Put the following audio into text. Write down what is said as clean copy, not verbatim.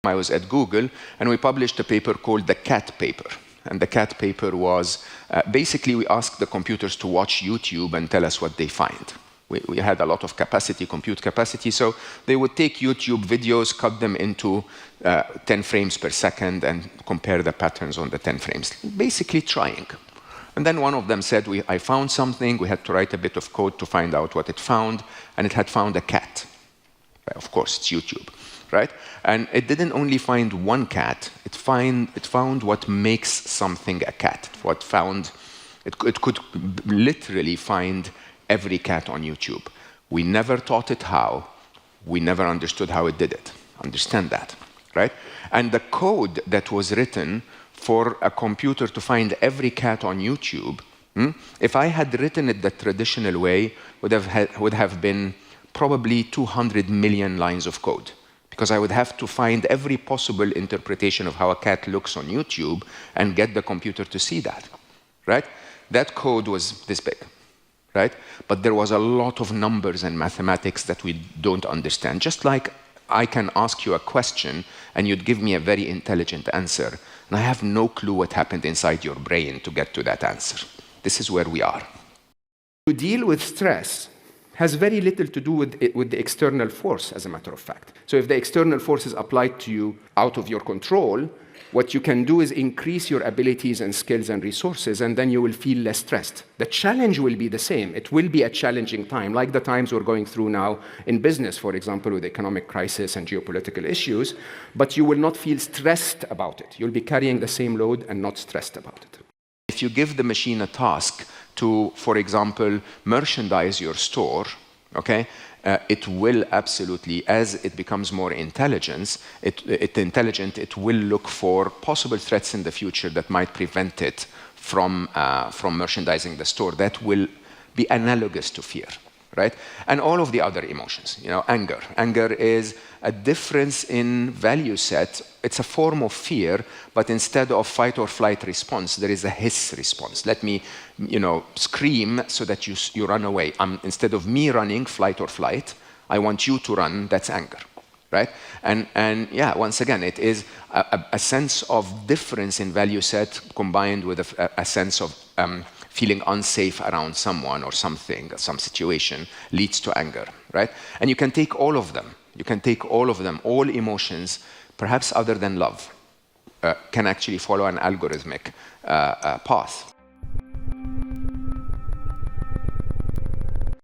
I was at Google, and we published a paper called the cat paper. And the cat paper was, basically we asked the computers to watch YouTube and tell us what they find. We had a lot of capacity, compute capacity, so they would take YouTube videos, cut them into 10 frames per second, and compare the patterns on the 10 frames, basically trying. And then one of them said, I found something, we had to write a bit of code to find out what it found, and it had found a cat. Of course, it's YouTube, right? And it didn't only find one cat, it found what makes something a cat. It could literally find every cat on YouTube. We never taught it how. We never understood how it did it. Understand that, right? And the code that was written for a computer to find every cat on YouTube, if I had written it the traditional way, would have been probably 200 million lines of code, because I would have to find every possible interpretation of how a cat looks on YouTube and get the computer to see that, right? That code was this big. Right? But there was a lot of numbers and mathematics that we don't understand. Just like I can ask you a question and you'd give me a very intelligent answer, and I have no clue what happened inside your brain to get to that answer. This is where we are. To deal with stress has very little to do with the external force, as a matter of fact. So if the external force is applied to you out of your control, what you can do is increase your abilities and skills and resources, and then you will feel less stressed. The challenge will be the same. It will be a challenging time, like the times we're going through now in business, for example, with economic crisis and geopolitical issues, but you will not feel stressed about it. You'll be carrying the same load and not stressed about it. If you give the machine a task to, for example, merchandise your store, okay, it will absolutely, as it becomes more intelligent, it will look for possible threats in the future that might prevent it from merchandising the store. That will be analogous to fear, right? And all of the other emotions, anger. Anger is a difference in value set. It's a form of fear, but instead of fight or flight response, there is a hiss response. Let me, scream so that you run away. Instead of me running, flight or flight, I want you to run. That's anger, right? And yeah, once again, it is a sense of difference in value set combined with a sense of feeling unsafe around someone or something, some situation, leads to anger, right? And you can take all of them. You can take all of them, all emotions, perhaps other than love, can actually follow an algorithmic path.